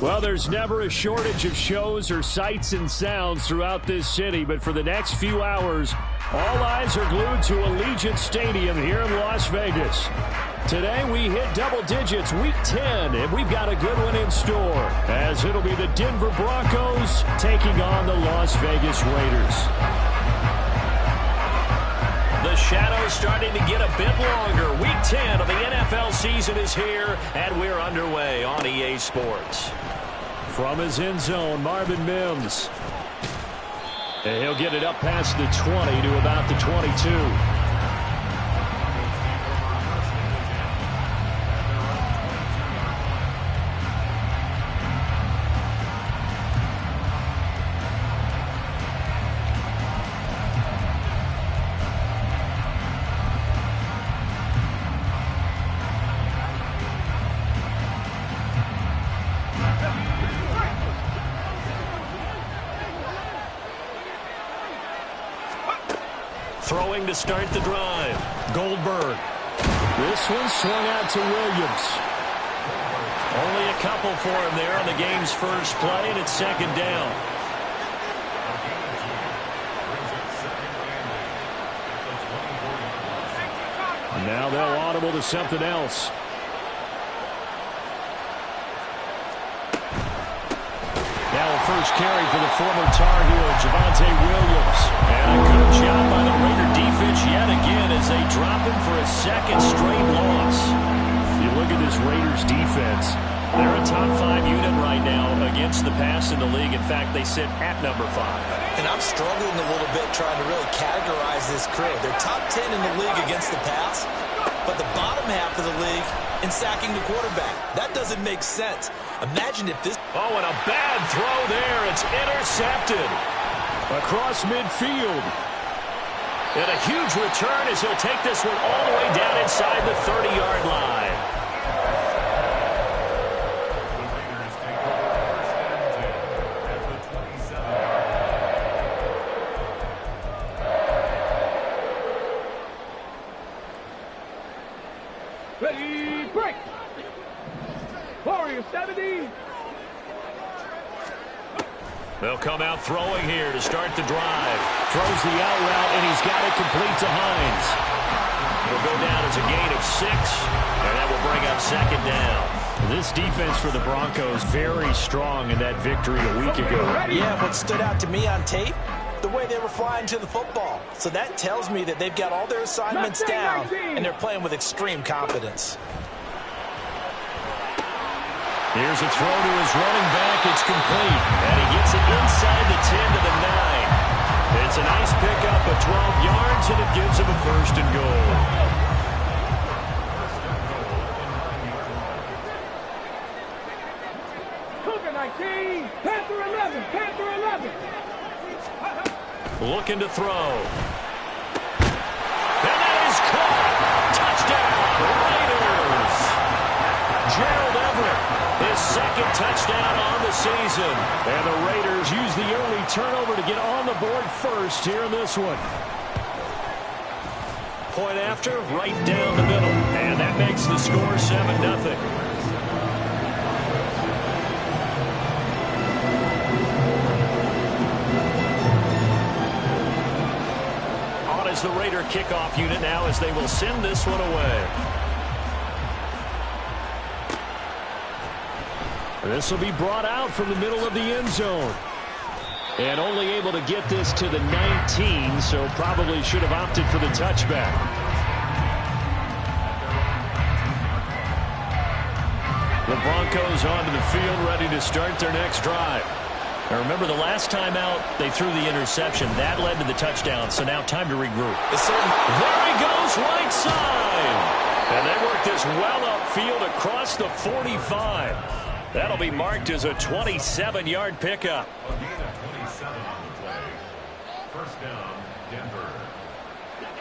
Well, there's never a shortage of shows or sights and sounds throughout this city, but for the next few hours, all eyes are glued to Allegiant Stadium here in Las Vegas. Today we hit double digits, Week 10, and we've got a good one in store, as it'll be the Denver Broncos taking on the Las Vegas Raiders. The shadow's starting to get a bit longer. Week 10 of the NFL season is here, and we're underway on EA Sports. From his end zone, Marvin Mims. And he'll get it up past the 20 to about the 22. Throwing to start the drive. Goldberg. This one swung out to Williams. Only a couple for him there on the game's first play, and it's second down. Now they'll audible to something else. Now a first carry for the former Tar Heel, Javonte Williams. And a good job by the Raider defense yet again as they drop him for a second straight loss. You look at this Raiders defense. They're a top 5 unit right now against the pass in the league. In fact, they sit at number 5. And I'm struggling a little bit trying to really categorize this crew. They're top 10 in the league against the pass, but the bottom half of the league in sacking the quarterback. That doesn't make sense. Imagine if this... Oh, and a bad throw there. It's intercepted. Across midfield. And a huge return as he'll take this one all the way down inside the 30-yard line. Ready, break! Warrior 70. They'll come out throwing here to start the drive. Throws the out route, and he's got it complete to Hines. It'll go down as a gain of 6, and that will bring up second down. This defense for the Broncos very strong in that victory a week ago. Yeah, what stood out to me on tape, the way they were flying to the football. So that tells me that they've got all their assignments down, and they're playing with extreme confidence. Here's a throw to his running back. It's complete. And he gets it inside the 10 to the 9. It's a nice pickup of 12 yards, and it gives him a first and goal. Cougar 19. Panther 11. Panther 11. Looking to throw. And that is caught. Touchdown, Raiders. Gerald Everett. His second touchdown on the season. And the Raiders use the early turnover to get on the board first here in this one. Point after, right down the middle. And that makes the score 7-0. On is the Raider kickoff unit now as they will send this one away. This will be brought out from the middle of the end zone. And only able to get this to the 19, so probably should have opted for the touchback. The Broncos onto the field, ready to start their next drive. Now remember, the last time out, they threw the interception. That led to the touchdown, so now time to regroup. There he goes, right side. And they work this well upfield across the 45. That'll be marked as a 27-yard pickup.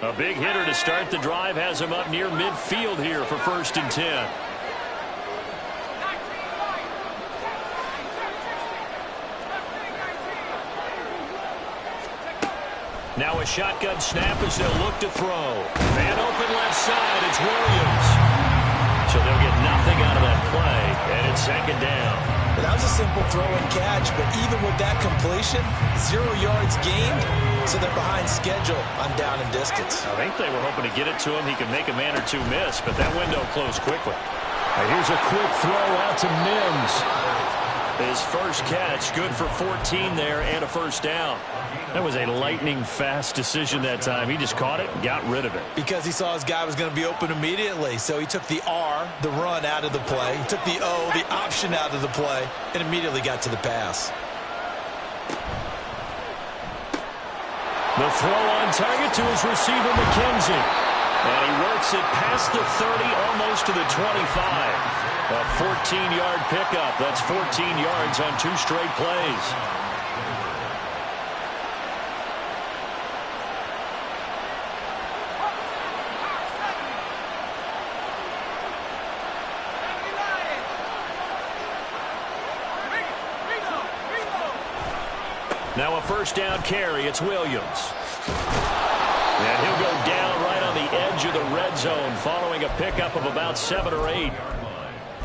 A big hitter to start the drive has him up near midfield here for 1st and 10. Now a shotgun snap as they'll look to throw. Man open left side, it's Williams. So they'll get nothing out of that play, and it's second down. That was a simple throw and catch, but even with that completion, 0 yards gained, so they're behind schedule on down and distance. I think they were hoping to get it to him. He could make a man or two miss, but that window closed quickly. Here's a quick throw out to Mims. His first catch, good for 14 there and a first down. That was a lightning-fast decision that time. He just caught it and got rid of it. Because he saw his guy was going to be open immediately, so he took the R, the run, out of the play. He took the O, the option, out of the play, and immediately got to the pass. The throw on target to his receiver, McKenzie. And he works it past the 30, almost to the 25. A 14-yard pickup. That's 14 yards on 2 straight plays. Now a first down carry. It's Williams. And he'll go down right on the edge of the red zone following a pickup of about 7 or 8.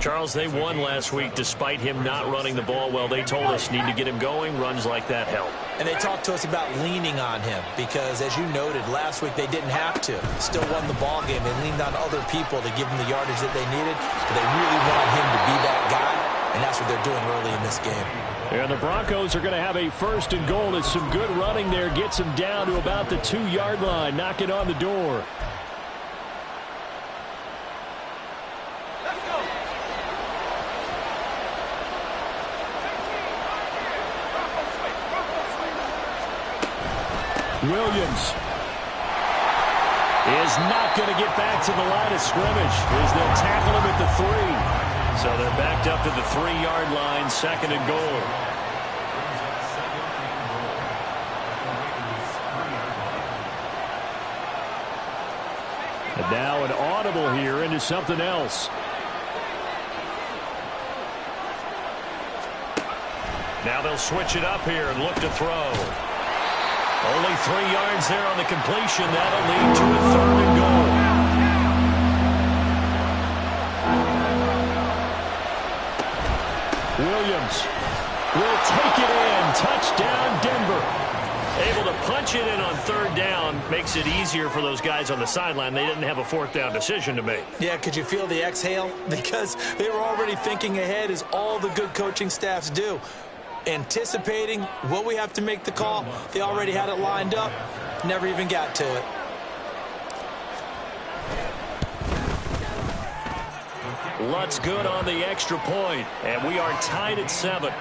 Charles, they won last week despite him not running the ball well. They told us need to get him going. Runs like that help. And they talked to us about leaning on him because, as you noted, last week they didn't have to. Still won the ball game. They leaned on other people to give them the yardage that they needed. But they really wanted him to be that guy, and that's what they're doing early in this game. And the Broncos are going to have a 1st and goal. It's some good running there. Gets him down to about the 2-yard line. Knock it on the door. Williams is not going to get back to the line of scrimmage as they'll tackle him at the 3. So they're backed up to the 3-yard line, 2nd and goal. And now an audible here into something else. Now they'll switch it up here and look to throw. Only 3 yards there on the completion. That'll lead to a 3rd and goal. Williams will take it in. Touchdown, Denver. Able to punch it in on 3rd down makes it easier for those guys on the sideline. They didn't have a 4th down decision to make. Yeah, could you feel the exhale? Because they were already thinking ahead, as all the good coaching staffs do. Anticipating, will we have to make the call? They already had it lined up. Never even got to it. Lutt's good on the extra point, and we are tied at 7.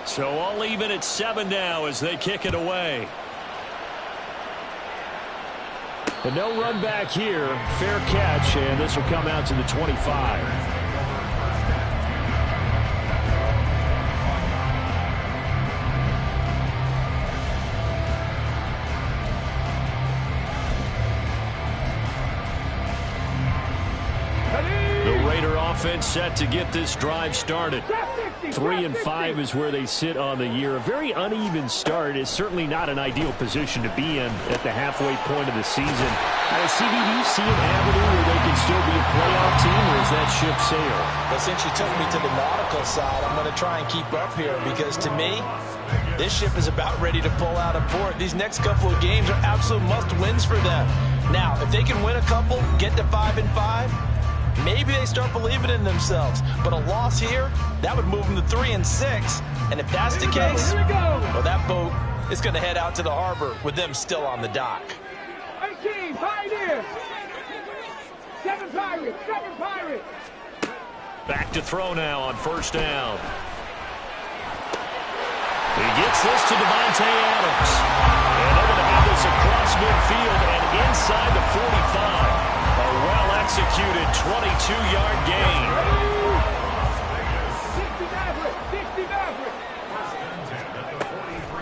So all even at 7 now as they kick it away. But no run back here. Fair catch, and this will come out to the 25. Offense set to get this drive started. 3-5 is where they sit on the year. A very uneven start is certainly not an ideal position to be in at the halfway point of the season. CD, do you see an avenue where they can still be a playoff team, or is that ship sailed? Well, since you took me to the nautical side, I'm going to try and keep up here because, to me, this ship is about ready to pull out of port. These next couple of games are absolute must-wins for them. Now, if they can win a couple, get to 5-5, maybe they start believing in themselves. But a loss here, that would move them to 3-6. And if that's the case, well, that boat is going to head out to the harbor with them still on the dock. 18, Pioneers! 7 Pirates, 7 Pirates! Back to throw now on 1st down. He gets this to Davante Adams. And they're going to have this across midfield and inside the 45. A well-executed 22-yard gain. 60 Maverick!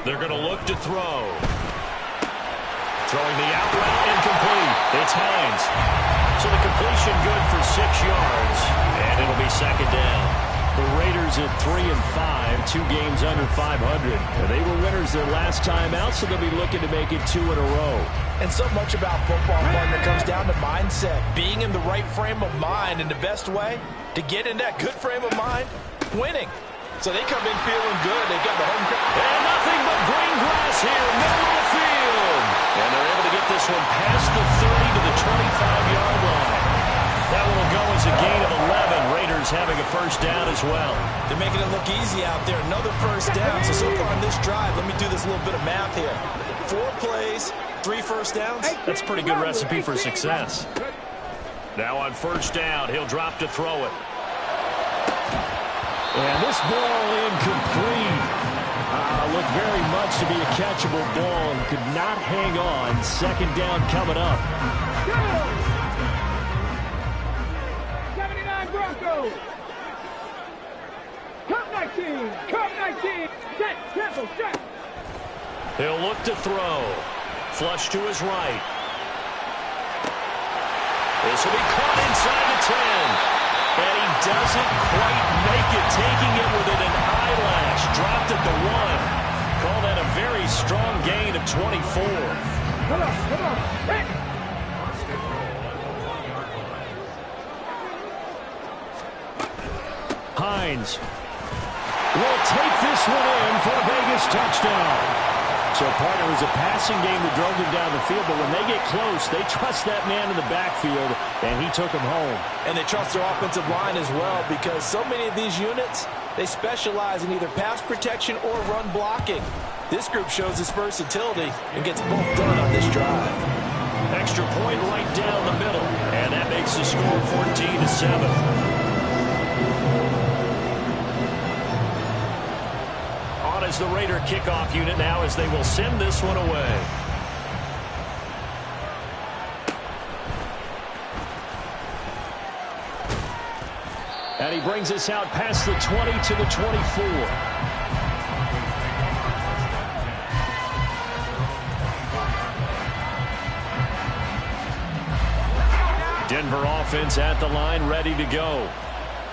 They're going to look to throw. Throwing the out route incomplete. It's Hines. So the completion good for 6 yards. And it'll be 2nd down. The Raiders at 3-5, 2 games under 500. They were winners their last time out, so they'll be looking to make it 2 in a row. And so much about football, partner, comes down to mindset. Being in the right frame of mind, and the best way to get in that good frame of mind, winning. So they come in feeling good. They've got the home crowd. And nothing but green grass here, middle of the field. And they're able to get this one past the 30 to the 25-yard line. That one will go as a gain of 11. Raiders having a first down as well. They're making it look easy out there. Another first down. So far on this drive, let me do this little bit of math here. 4 plays, 3 first downs. That's a pretty good recipe for success. Now on first down, he'll drop to throw it. And this ball incomplete. Looked very much to be a catchable ball and could not hang on. Second down coming up. 79 Broncos. Cup 19. Cup 19. Set. Temple. Set. He'll look to throw. Flush to his right. This will be caught inside the 10. And he doesn't quite make it, taking it within an eyelash. Dropped at the 1. Call that a very strong gain of 24. Come on. Hey. Hines will take this one in for a Vegas touchdown. So, partner, it was a passing game that drove them down the field, but when they get close, they trust that man in the backfield, and he took them home. And they trust their offensive line as well, because so many of these units, they specialize in either pass protection or run blocking. This group shows its versatility and gets both done on this drive. Extra point right down the middle, and that makes the score 14-7. As the Raider kickoff unit now, as they will send this one away. And he brings us out past the 20 to the 24. Denver offense at the line, ready to go.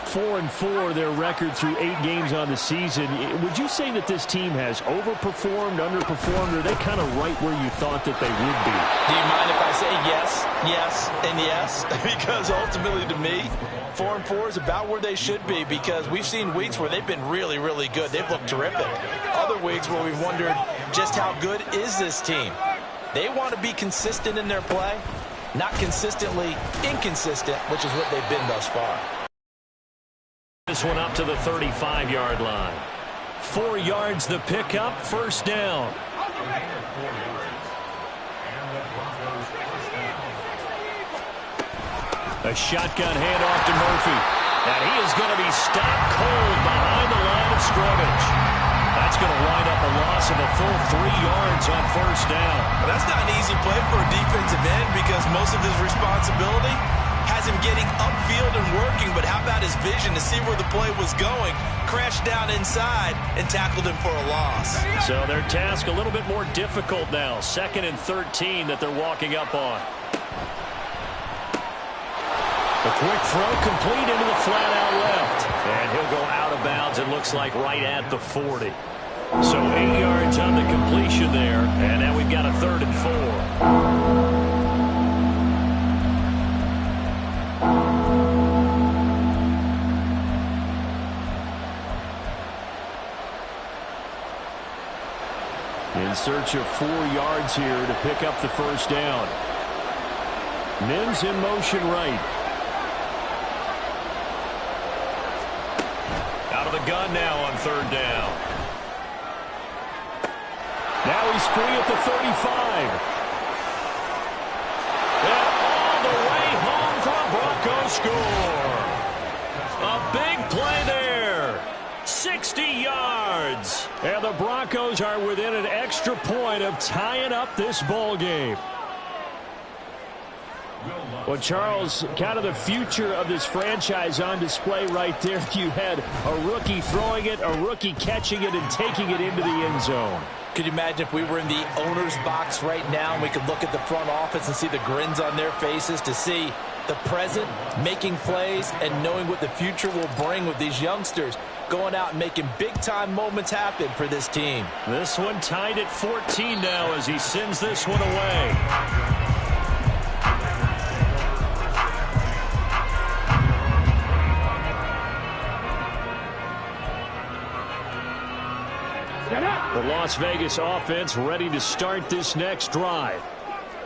4-4 their record through 8 games on the season. Would you say that this team has overperformed, underperformed, or are they kind of right where you thought that they would be? Do you mind if I say yes, yes, and yes? Because ultimately to me, 4-4 is about where they should be, because we've seen weeks where they've been really, really good. They've looked terrific. Other weeks where we've wondered just how good is this team. They want to be consistent in their play, not consistently inconsistent, which is what they've been thus far. This one up to the 35-yard line. 4 yards the pickup, first down. A shotgun handoff to Murphy. And he is going to be stopped cold behind the line of scrimmage. That's going to wind up a loss of a full 3 yards on first down. Well, that's not an easy play for a defensive end, because most of his responsibility has him getting upfield and working, but how about his vision to see where the play was going? Crashed down inside and tackled him for a loss. So their task a little bit more difficult now. 2nd and 13 that they're walking up on. The quick throw complete into the flat out left. And he'll go out of bounds, it looks like, right at the 40. So 8 yards on the completion there, and now we've got a 3rd and 4. In search of 4 yards here to pick up the first down. Mims in motion right. Out of the gun now on 3rd down. Now he's free at the 35. And all the way home for a Broncos score. A big play there. 60 yards. And the Broncos are within an extra point of tying up this ball game. Well, Charles, kind of the future of this franchise on display right there. You had a rookie throwing it, a rookie catching it, and taking it into the end zone. Could you imagine if we were in the owner's box right now and we could look at the front office and see the grins on their faces, to see the present making plays and knowing what the future will bring with these youngsters going out and making big-time moments happen for this team. This one tied at 14 now as he sends this one away. The Las Vegas offense ready to start this next drive.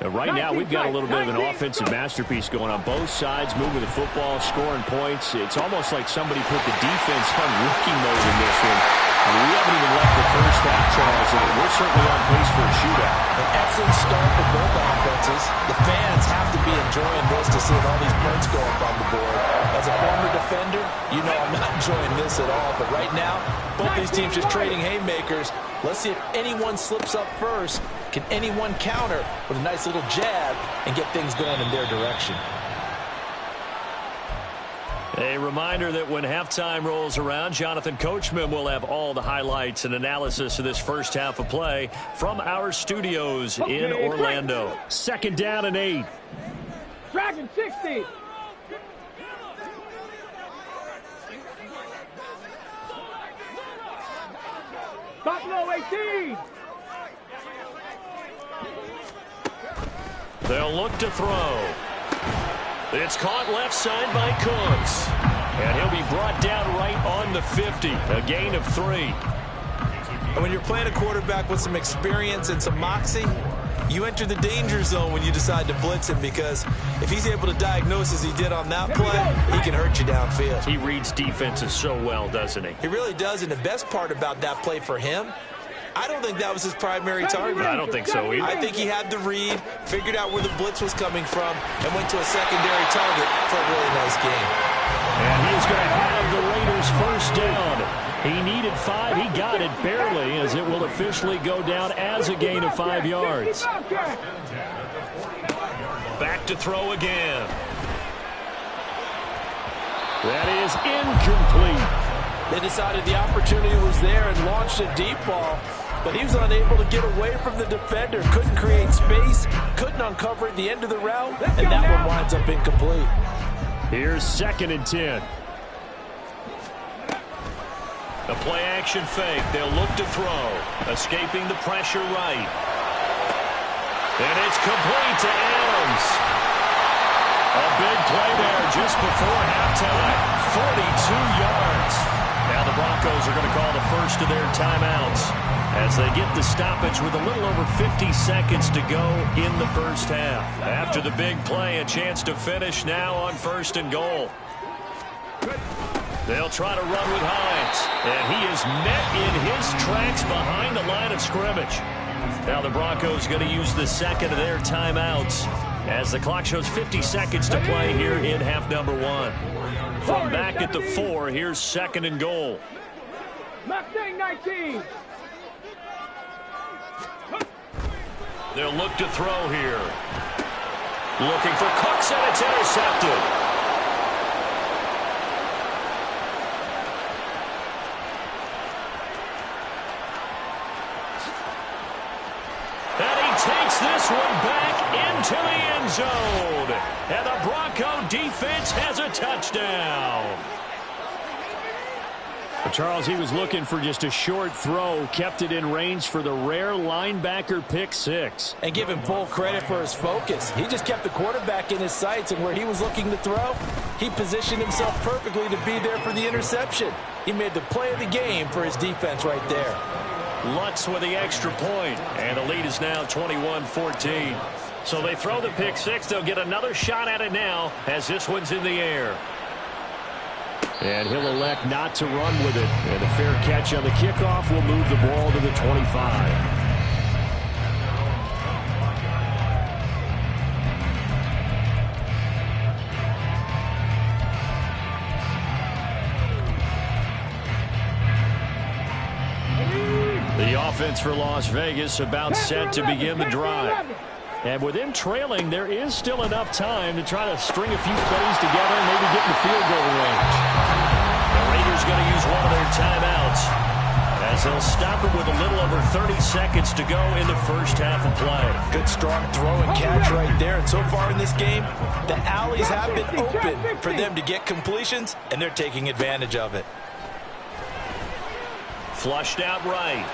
Right now, we've got a little bit of an offensive masterpiece going on both sides, moving the football, scoring points. It's almost like somebody put the defense on rookie mode in this one. We haven't even left the first half, Charles, and we're certainly on pace for a shootout. An excellent start for both offenses. The fans have to be enjoying this to see all these points go up on the board. As a former defender, you know I'm not enjoying this at all. But right now, both these teams just trading haymakers. Let's see if anyone slips up first. Can anyone counter with a nice little jab and get things going in their direction? A reminder that when halftime rolls around, Jonathan Coachman will have all the highlights and analysis of this first half of play from our studios in Orlando. 2nd down and 8. Dragon 60. Buffalo 18. They'll look to throw. It's caught left side by Cooks. And he'll be brought down right on the 50. A gain of 3. And when you're playing a quarterback with some experience and some moxie, you enter the danger zone when you decide to blitz him, because if he's able to diagnose as he did on that play, he can hurt you downfield. He reads defenses so well, doesn't he? He really does, and the best part about that play for him, I don't think that was his primary target. I don't think so either. I think he had the read, figured out where the blitz was coming from, and went to a secondary target for a really nice game. And he is going to have the Raiders first down. He needed 5. He got it barely, as it will officially go down as a gain of 5 yards. Back to throw again. That is incomplete. They decided the opportunity was there and launched a deep ball, but he was unable to get away from the defender. Couldn't create space, couldn't uncover at the end of the route, and that one winds up incomplete. Here's 2nd and 10. The play-action fake. They'll look to throw. Escaping the pressure right. And it's complete to Adams. A big play there just before halftime. 42 yards. Now the Broncos are going to call the first of their timeouts as they get the stoppage with a little over 50 seconds to go in the first half. After the big play, a chance to finish now on 1st and goal. They'll try to run with Hines, and he is met in his tracks behind the line of scrimmage. Now the Broncos going to use the second of their timeouts as the clock shows 50 seconds to play here in half number 1. From back at the 4, here's 2nd and goal. Mustang 19. They'll look to throw here. Looking for Cooks, and it's intercepted. Takes this one back into the end zone. And the Bronco defense has a touchdown. Well, Charles, he was looking for just a short throw, kept it in range for the rare linebacker pick 6. And give him full credit for his focus. He just kept the quarterback in his sights, and where he was looking to throw, he positioned himself perfectly to be there for the interception. He made the play of the game for his defense right there. Lutz with the extra point, and the lead is now 21-14. So they throw the pick 6. They'll get another shot at it now as this one's in the air. And he'll elect not to run with it. And a fair catch on the kickoff will move the ball to the 25. The offense for Las Vegas about set to begin the drive. And with them trailing, there is still enough time to try to string a few plays together and maybe get in the field goal range. The Raiders going to use one of their timeouts as they'll stop it with a little over 30 seconds to go in the first half of play. Good strong throw and catch right there. And so far in this game, the alleys have been open for them to get completions, and they're taking advantage of it. Flushed out right.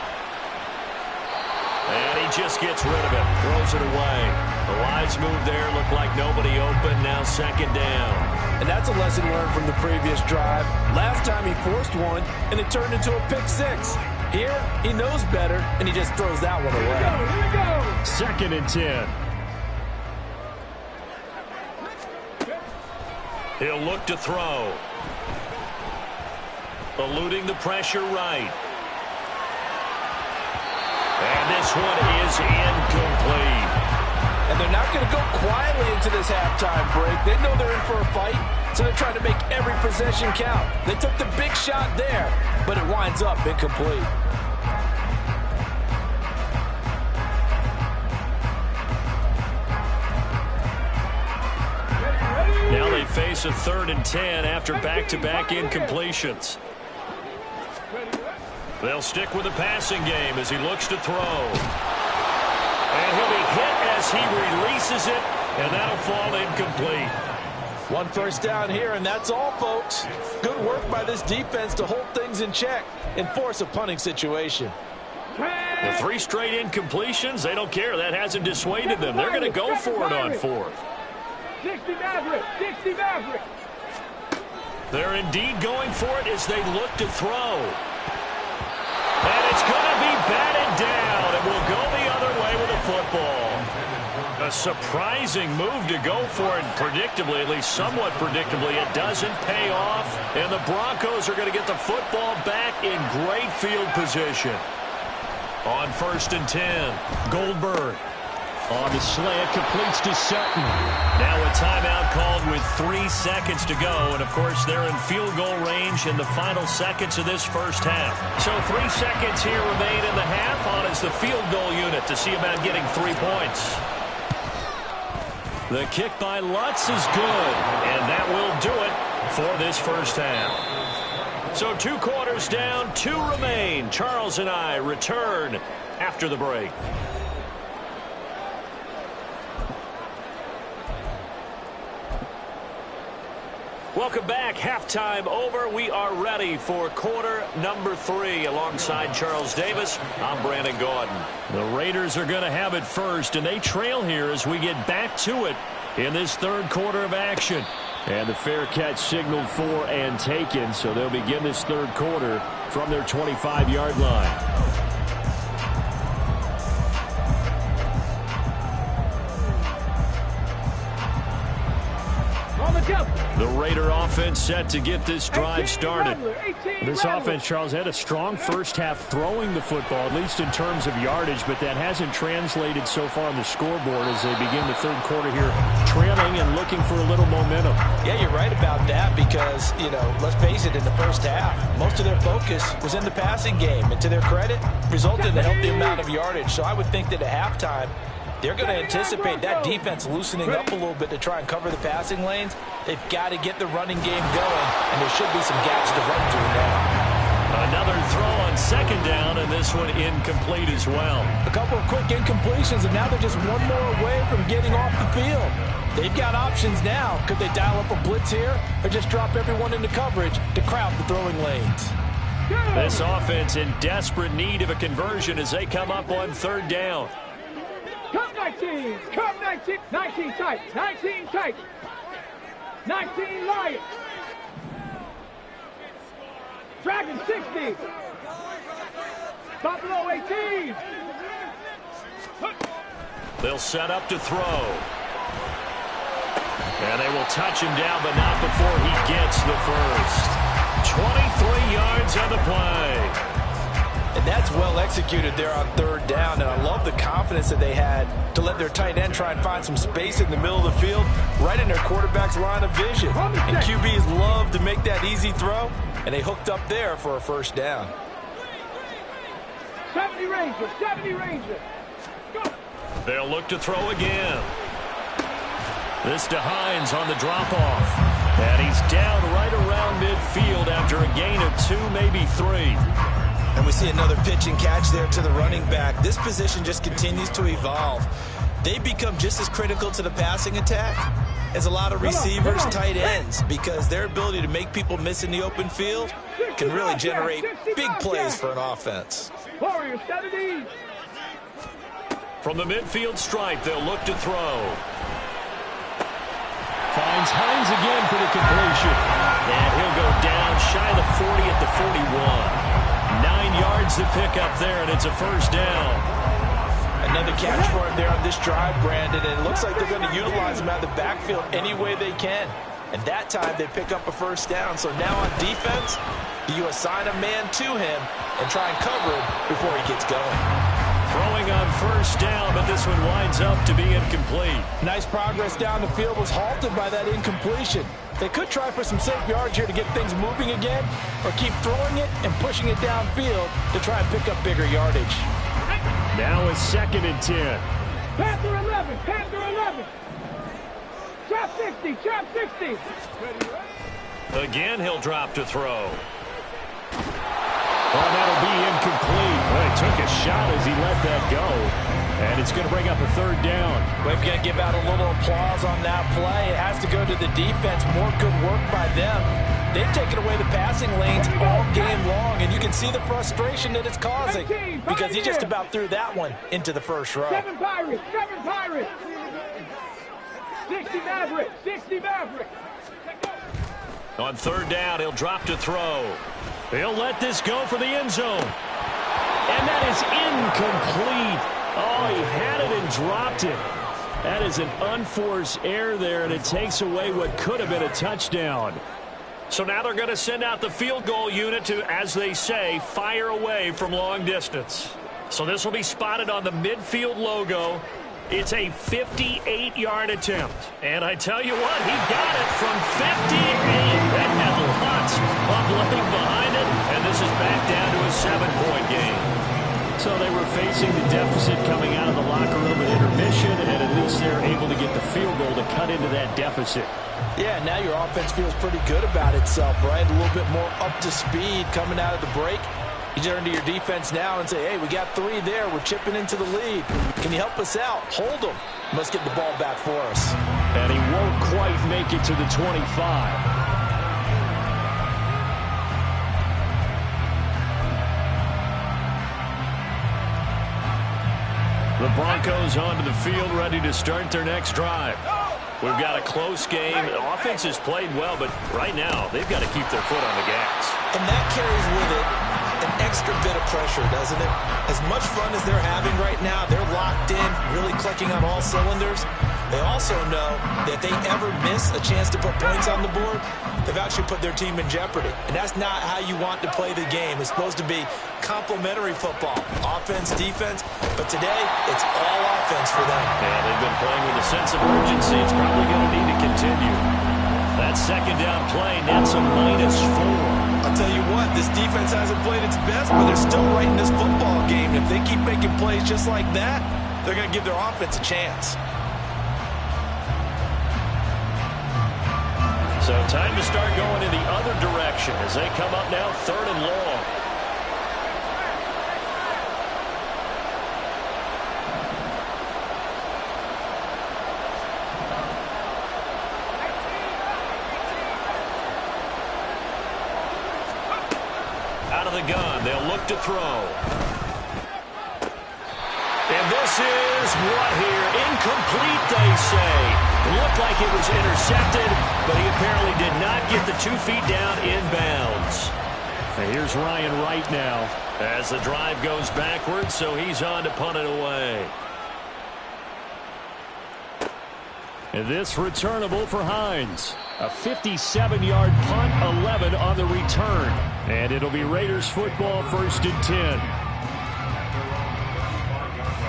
And he just gets rid of it. Throws it away. The wise move there. Looked like nobody open. Now second down. And that's a lesson learned from the previous drive. Last time he forced one, and it turned into a pick six. Here, he knows better, and he just throws that one away. Here we go. Second and 10. He'll look to throw. Eluding the pressure right. And this one is incomplete. And they're not going to go quietly into this halftime break. They know they're in for a fight, so they're trying to make every possession count. They took the big shot there, but it winds up incomplete. Now they face a 3rd and 10 after back-to-back incompletions. They'll stick with the passing game as he looks to throw. And he'll be hit as he releases it, and that'll fall incomplete. One first down here, and that's all, folks. Good work by this defense to hold things in check and force a punting situation. The 3 straight incompletions, they don't care. That hasn't dissuaded them. They're going to go for it on 4th. 60 Maverick, 60 Maverick. They're indeed going for it as they look to throw. And it's going to be batted down, and will go the other way with the football. A surprising move to go for it, predictably, at least somewhat predictably. It doesn't pay off, and the Broncos are going to get the football back in great field position. On 1st and 10, Goldberg. On the slant, completes to Sutton. Now a timeout called with 3 seconds to go. And, of course, they're in field goal range in the final seconds of this first half. So 3 seconds here remain in the half. On is the field goal unit to see about getting 3 points. The kick by Lutz is good. And that will do it for this first half. So 2 quarters down, 2 remain. Charles and I return after the break. Welcome back. Halftime over. We are ready for quarter number 3. Alongside Charles Davis, I'm Brandon Gaudin. The Raiders are going to have it first, and they trail here as we get back to it in this 3rd quarter of action. And the fair catch signaled for and taken, so they'll begin this 3rd quarter from their 25-yard line. The Raider offense set to get this drive started. This offense, Charles, had a strong first half throwing the football, at least in terms of yardage, but that hasn't translated so far on the scoreboard as they begin the 3rd quarter here, trailing and looking for a little momentum. Yeah, you're right about that because, let's face it, in the first half, most of their focus was in the passing game. And to their credit, resulted in a healthy amount of yardage. So I would think that at halftime, they're going to anticipate that defense loosening up a little bit to try and cover the passing lanes. They've got to get the running game going, and there should be some gaps to run through now. Another throw on 2nd down, and this one incomplete as well. A couple of quick incompletions, and now they're just one more away from getting off the field. They've got options now. Could they dial up a blitz here or just drop everyone into coverage to crowd the throwing lanes? This offense in desperate need of a conversion as they come up on 3rd down. Come 19, come 19, 19 tight, 19 tight, 19 Lions. Dragon 60, Buffalo 18. They'll set up to throw. And they will touch him down, but not before he gets the first. 23 yards on the play. And that's well executed there on 3rd down. And I love the confidence that they had to let their tight end try and find some space in the middle of the field, right in their quarterback's line of vision. And QBs love to make that easy throw, and they hooked up there for a first down. 70 Rangers, 70 Rangers. Go. They'll look to throw again. This to Hines on the drop-off. And he's down right around midfield after a gain of 2, maybe 3. And we see another pitch and catch there to the running back. This position just continues to evolve. They become just as critical to the passing attack as a lot of receivers, tight ends, because their ability to make people miss in the open field can really generate big plays for an offense. Warriors, 70. From the midfield stripe, they'll look to throw. Finds Hines again for the completion. And he'll go down shy of the 40 at the 41. 9 yards to pick up there, and it's a first down. Another catch for him there on this drive, Brandon, and it looks like they're going to utilize him out of the backfield any way they can. And that time they pick up a first down. So now on defense, do you assign a man to him and try and cover him before he gets going? Throwing on first down, but this one winds up to be incomplete. Nice progress down the field was halted by that incompletion. They could try for some safe yards here to get things moving again, or keep throwing it and pushing it downfield to try and pick up bigger yardage. Now it's 2nd and 10. Panther 11. Panther 11. Trap 60. Trap 60. Again, he'll drop to throw. Oh, that'll be incomplete. Well, he took a shot as he let that go. And it's going to bring up a 3rd down. We're going to give out a little applause on that play. It has to go to the defense. More good work by them. They've taken away the passing lanes all game long, and you can see the frustration that it's causing because he just about threw that one into the first row. 7 Pirates. 7 Pirates. 60 Mavericks. 60 Mavericks. On 3rd down, he'll drop to throw. He'll let this go for the end zone. And that is incomplete. Oh, he had it and dropped it. That is an unforced error there, and it takes away what could have been a touchdown. So now they're going to send out the field goal unit to, as they say, fire away from long distance. So this will be spotted on the midfield logo. It's a 58-yard attempt. And I tell you what, he got it from 58. That had lots of leg behind it. And this is back down to a 7-point game. So they were facing the deficit coming out of the locker room at intermission, and at least they're able to get the field goal to cut into that deficit. Yeah, now your offense feels pretty good about itself, right? A little bit more up to speed coming out of the break. You turn to your defense now and say, hey, we got 3 there. We're chipping into the lead. Can you help us out? Hold them. Must get the ball back for us. And he won't quite make it to the 25. The Broncos onto the field, ready to start their next drive. We've got a close game. The offense has played well, but right now they've got to keep their foot on the gas. And that carries with it an extra bit of pressure, doesn't it? As much fun as they're having right now, they're locked in, really clicking on all cylinders. They also know that if they ever miss a chance to put points on the board, they've actually put their team in jeopardy. And that's not how you want to play the game. It's supposed to be complementary football, offense, defense. But today, it's all offense for them. Yeah, they've been playing with a sense of urgency. It's probably going to need to continue. That 2nd down play, nets a -4. I'll tell you what, this defense hasn't played its best, but they're still right in this football game. If they keep making plays just like that, they're going to give their offense a chance. So time to start going in the other direction as they come up now 3rd and long. Out of the gun, they'll look to throw. And this is what here? Incomplete, they say. It looked like it was intercepted, but he apparently did not get the 2 feet down inbounds. And here's Ryan Wright now. As the drive goes backwards, so he's on to punt it away. And this returnable for Hines. A 57-yard punt, 11 on the return. And it'll be Raiders football, 1st and 10.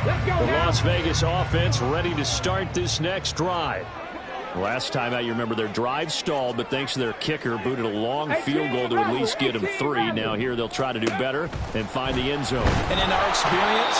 The Las Vegas offense ready to start this next drive. Last time out, you remember their drive stalled, but thanks to their kicker, booted a long field goal to at least get them 3. Now here they'll try to do better and find the end zone. And in our experience,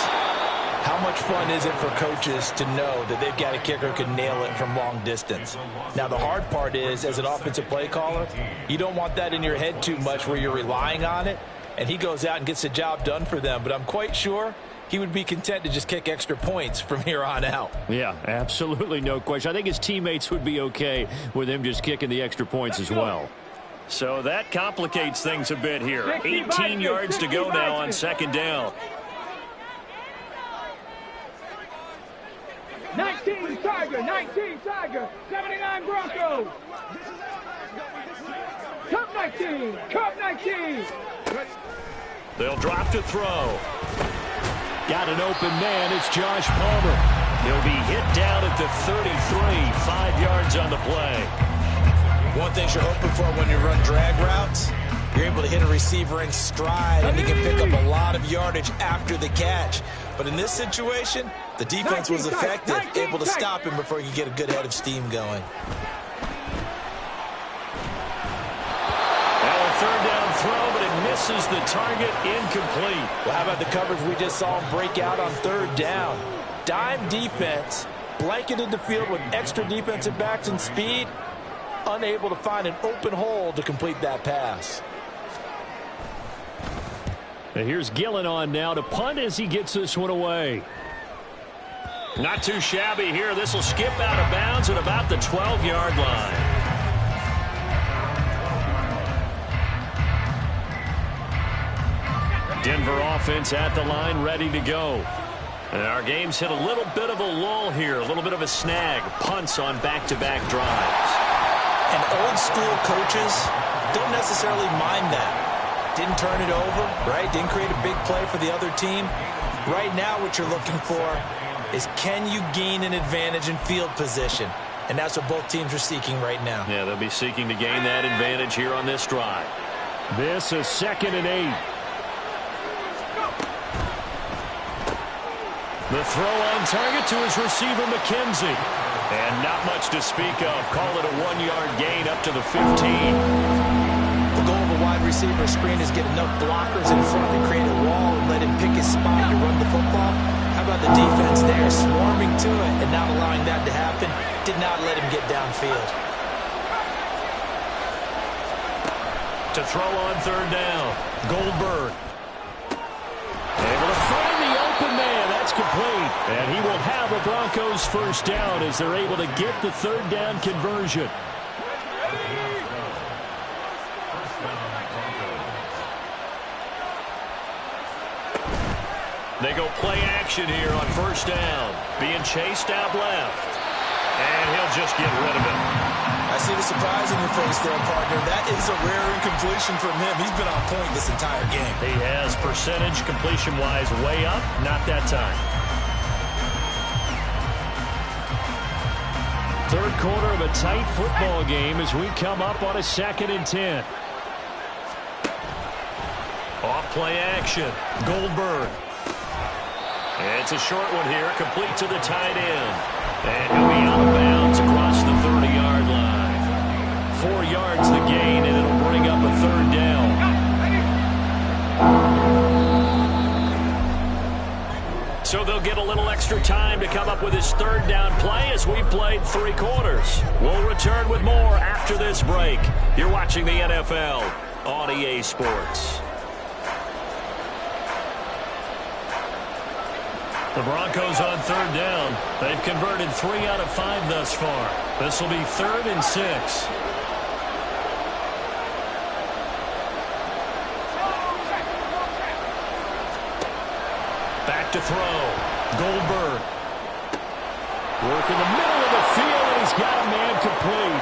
how much much fun is it for coaches to know that they've got a kicker who can nail it from long distance? Now, the hard part is, as an offensive play caller, you don't want that in your head too much where you're relying on it, and he goes out and gets the job done for them. But I'm quite sure he would be content to just kick extra points from here on out. Yeah, absolutely no question. I think his teammates would be okay with him just kicking the extra points as well. So that complicates things a bit here. 18 yards to go now on second down. 19 Tiger, 79 Broncos. Cup 19. They'll drop to throw. Got an open man. It's Josh Palmer. He'll be hit down at the 33, 5 yards on the play. One thing you're hoping for when you run drag routes, you're able to hit a receiver in stride, and he can pick up a lot of yardage after the catch. But in this situation, the defense was effective, able to stop him before he could get a good head of steam going. Now a third down throw, but it misses the target, incomplete. Well, how about the coverage we just saw him break out on third down? Dime defense, blanketed the field with extra defensive backs and speed, unable to find an open hole to complete that pass. And here's Gillen on now to punt as he gets this one away. Not too shabby here. This will skip out of bounds at about the 12-yard line. Denver offense at the line, ready to go. And our game's hit a little bit of a lull here, a little bit of a snag. Punts on back-to-back drives. And old school coaches don't necessarily mind that. Didn't turn it over, right? Didn't create a big play for the other team. Right now what you're looking for is, can you gain an advantage in field position? And that's what both teams are seeking right now. Yeah, they'll be seeking to gain that advantage here on this drive. This is 2nd and 8. The throw on target to his receiver, McKenzie. And not much to speak of. Call it a 1-yard gain up to the 15. The goal of a wide receiver screen is get enough blockers in front to create a wall and let him pick his spot to run the football. How about the defense there, swarming to it and not allowing that to happen? Did not let him get downfield. To throw on third down, Goldberg. Able to find the open man. That's complete. And he will have a Broncos first down as they're able to get the third down conversion. They go play action here on first down. Being chased out left. And he'll just get rid of it. I see the surprise in your face there, partner. That is a rare incompletion from him. He's been on point this entire game. He has percentage completion-wise way up. Not that time. Third quarter of a tight football game as we come up on a 2nd and 10. Off play action. Goldberg. And it's a short one here, complete to the tight end. And he'll be out of bounds across the 30-yard line. 4 yards the gain, and it'll bring up a third down. So they'll get a little extra time to come up with his third down play as we've played 3 quarters. We'll return with more after this break. You're watching the NFL on EA Sports. The Broncos on third down. They've converted 3 out of 5 thus far. This will be 3rd and 6. Back to throw. Goldberg. Work in the middle of the field, and he's got a man complete.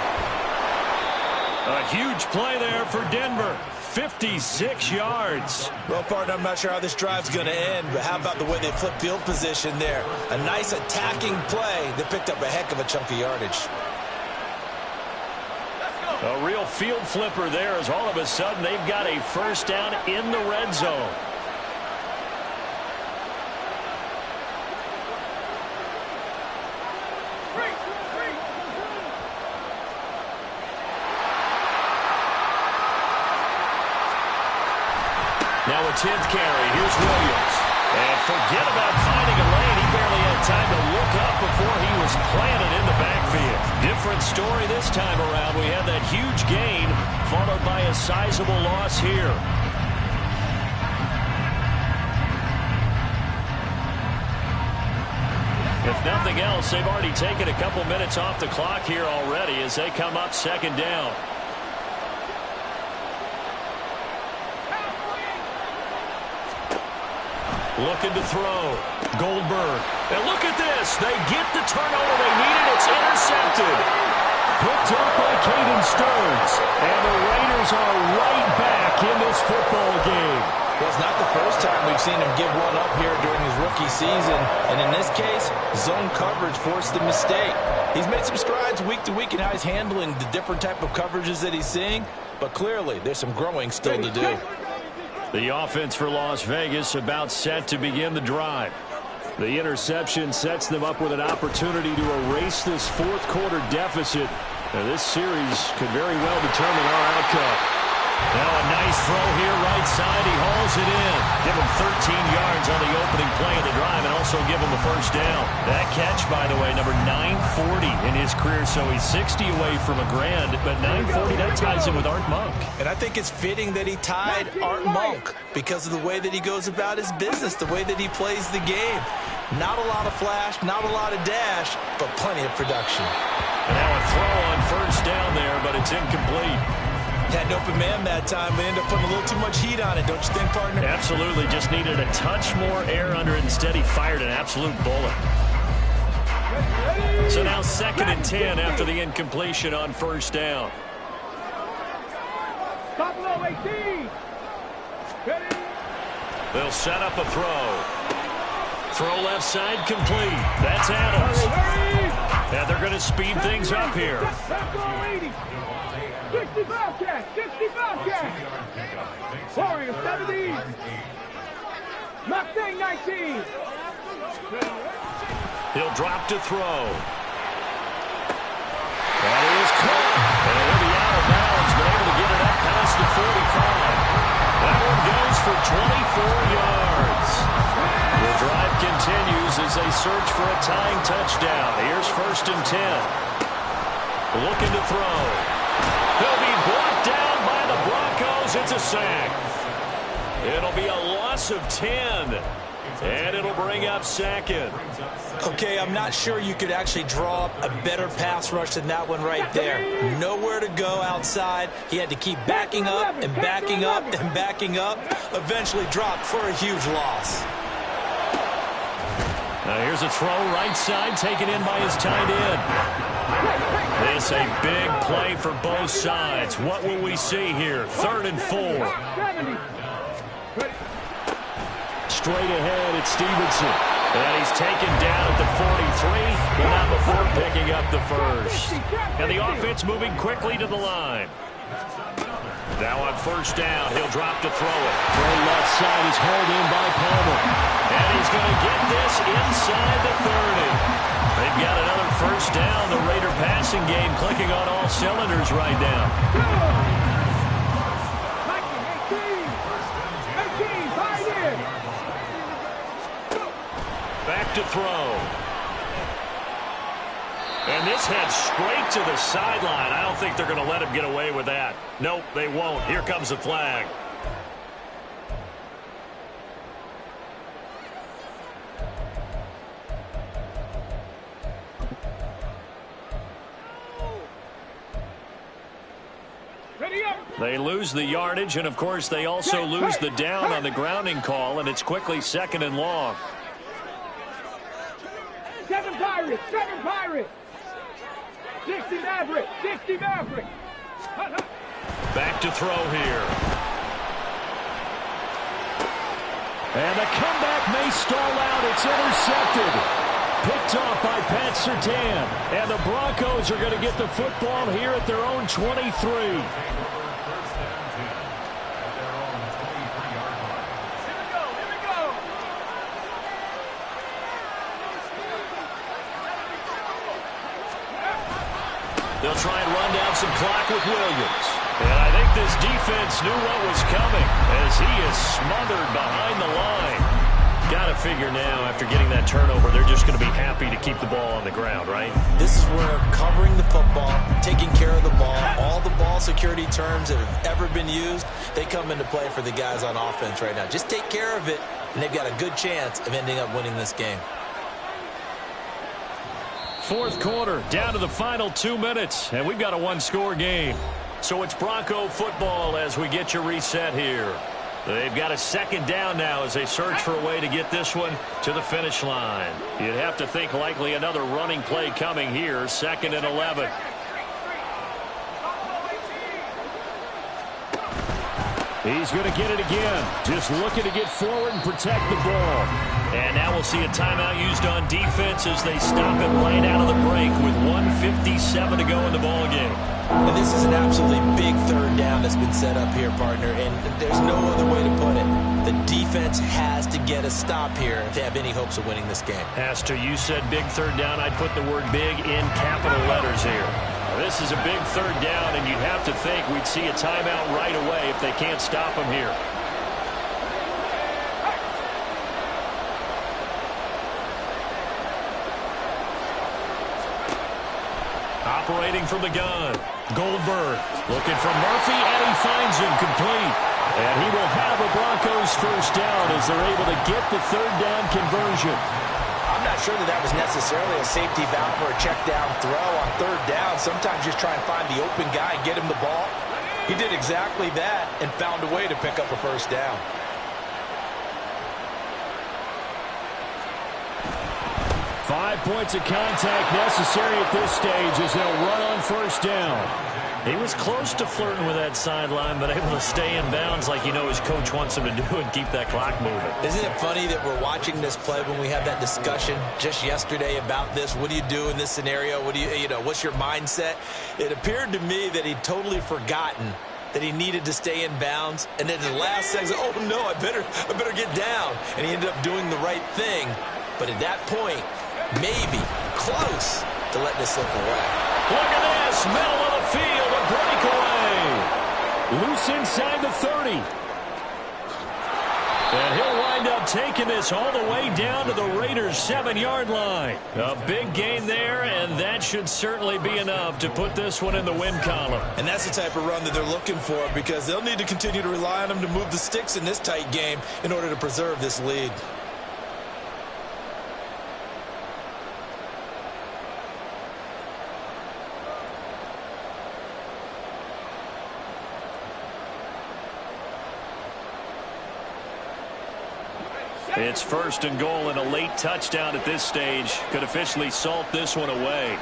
A huge play there for Denver. 56 yards. Well, partner, I'm not sure how this drive's going to end, but how about the way they flip field position there? A nice attacking play that picked up a heck of a chunk of yardage. A real field flipper there as all of a sudden they've got a first down in the red zone. Now a 10th carry. Here's Williams. And forget about finding a lane. He barely different story this time around. We have that huge gain followed by a sizable loss here. If nothing else, they've already taken a couple minutes off the clock here already as they come up second down. Looking to throw. Goldberg. And look at this. They get the turnover they needed. It's intercepted. Picked up by Caden Stearns. And the Raiders are right back in this football game. Well, it's not the first time we've seen him give one up here during his rookie season. And in this case, zone coverage forced the mistake. He's made some strides week to week in how he's handling the different type of coverages that he's seeing. But clearly, there's some growing still to do. The offense for Las Vegas about set to begin the drive. The interception sets them up with an opportunity to erase this fourth quarter deficit. Now, this series could very well determine our outcome. Now a nice throw here right side. He hauls it in. Give him 13 yards on the opening play of the drive and also give him a first down. That catch, by the way, number 940 in his career, so he's 60 away from a grand, but 940, that ties him with Art Monk. And I think it's fitting that he tied Art Monk because of the way that he goes about his business, the way that he plays the game. Not a lot of flash, not a lot of dash, but plenty of production. And now a throw on first down there, but it's incomplete. Had an open man that time, but ended up putting a little too much heat on it, don't you think, partner? Absolutely. Just needed a touch more air under it. Instead, he fired an absolute bullet. So now 2nd and 10 after the incompletion on first down. Top low, 18. They'll set up a throw. Throw left side complete. That's Adams. And they're going to speed things up here. 65 catch, 65 catch. Warriors 70. Mustang 19. He'll drop to throw. That is caught. And he'll be out of bounds, but able to get it up past the 45. That one goes for 24 yards. The drive continues as they search for a tying touchdown. Here's 1st and 10. Looking to throw. He'll be brought down by the Broncos. It's a sack. It'll be a loss of 10. And it'll bring up 2nd. Okay, I'm not sure you could actually draw up a better pass rush than that one right there. Nowhere to go outside. He had to keep backing up and backing up and backing up. Eventually dropped for a huge loss. Now here's a throw right side taken in by his tight end. This a big play for both sides. What will we see here? 3rd and 4. Straight ahead, it's Stevenson. And he's taken down at the 43, but not before picking up the first. And the offense moving quickly to the line. Now on first down, he'll drop to throw it. Throw left side is hauled in by Palmer. And he's going to get this inside the 30. They've got another first down. The Raider passing game clicking on all cylinders right now. 18, tied in. Back to throw. And this heads straight to the sideline. I don't think they're going to let him get away with that. Nope, they won't. Here comes the flag. They lose the yardage, and, of course, they also lose the down on the grounding call, and it's quickly 2nd and long. 7 Pirates, 7 Pirates. 60 Maverick, 60 Maverick. Back to throw here. And the comeback may stall out. It's intercepted. Picked off by Pat Surtain. And the Broncos are going to get the football here at their own 23. They'll try and run down some clock with Williams. And I think this defense knew what was coming as he is smothered behind the line. Got to figure now, after getting that turnover, they're just just going to be happy to keep the ball on the ground, right? This is where covering the football, taking care of the ball, all the ball security terms that have ever been used, they come into play for the guys on offense right now. Just take care of it, and they've got a good chance of ending up winning this game. Fourth quarter, down to the final 2 minutes, and we've got a one-score game. So it's Bronco football as we get you reset here. They've got a second down now as they search for a way to get this one to the finish line. You'd have to think likely another running play coming here, 2nd and 11. He's going to get it again. Just looking to get forward and protect the ball. And now we'll see a timeout used on defense as they stop it right out of the break with 1:57 to go in the ballgame. And this is an absolutely big third down that's been set up here, partner, and there's no other way to put it. The defense has to get a stop here if they have any hopes of winning this game. Pastor, you said big third down. I'd put the word big in capital letters here. This is a big third down, and you'd have to think we'd see a timeout right away if they can't stop him here. Operating from the gun, Goldberg looking for Murphy, and he finds him complete. And he will have a Broncos first down as they're able to get the third down conversion. I'm not sure that was necessarily a safety valve or a check down throw on third down. Sometimes just try and find the open guy and get him the ball. He did exactly that and found a way to pick up a first down. Five points of contact necessary at this stage as they'll run on first down. He was close to flirting with that sideline, but able to stay in bounds like you know his coach wants him to do and keep that clock moving. Isn't it funny that we're watching this play when we had that discussion just yesterday about this? What do you do in this scenario? What do you know, what's your mindset? It appeared to me that he'd totally forgotten that he needed to stay in bounds, and then the last second, oh no, I better get down. And he ended up doing the right thing. But at that point, maybe close to letting this slip away. Look at this, middle of the field, a breakaway. Loose inside the 30. And he'll wind up taking this all the way down to the Raiders' 7-yard line. A big gain there, and that should certainly be enough to put this one in the win column. And that's the type of run that they're looking for, because they'll need to continue to rely on him to move the sticks in this tight game in order to preserve this lead. It's 1st and goal, and a late touchdown at this stage could officially salt this one away.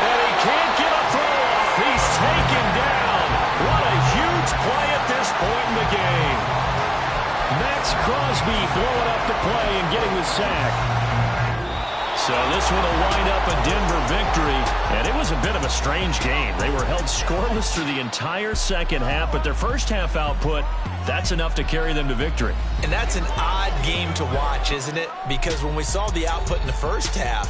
And he can't get a throw off. He's taken down. What a huge play at this point in the game. Max Crosby blowing up the play and getting the sack. So this one will wind up a Denver victory, and it was a bit of a strange game. They were held scoreless through the entire second half, but their first half output, that's enough to carry them to victory. And that's an odd game to watch, isn't it? Because when we saw the output in the first half,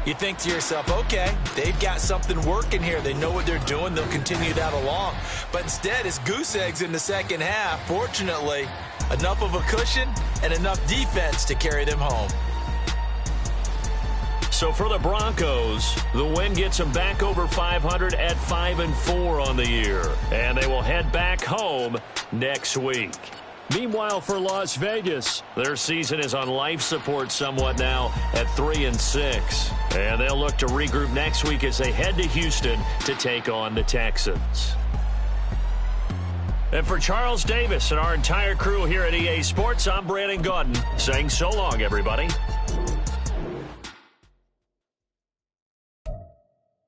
you think to yourself, okay, they've got something working here. They know what they're doing. They'll continue that along. But instead, it's goose eggs in the second half. Fortunately, enough of a cushion and enough defense to carry them home. So for the Broncos, the win gets them back over 500 at 5-4 on the year. And they will head back home next week. Meanwhile, for Las Vegas, their season is on life support somewhat now at 3-6. And they'll look to regroup next week as they head to Houston to take on the Texans. And for Charles Davis and our entire crew here at EA Sports, I'm Brandon Gaudin saying so long, everybody.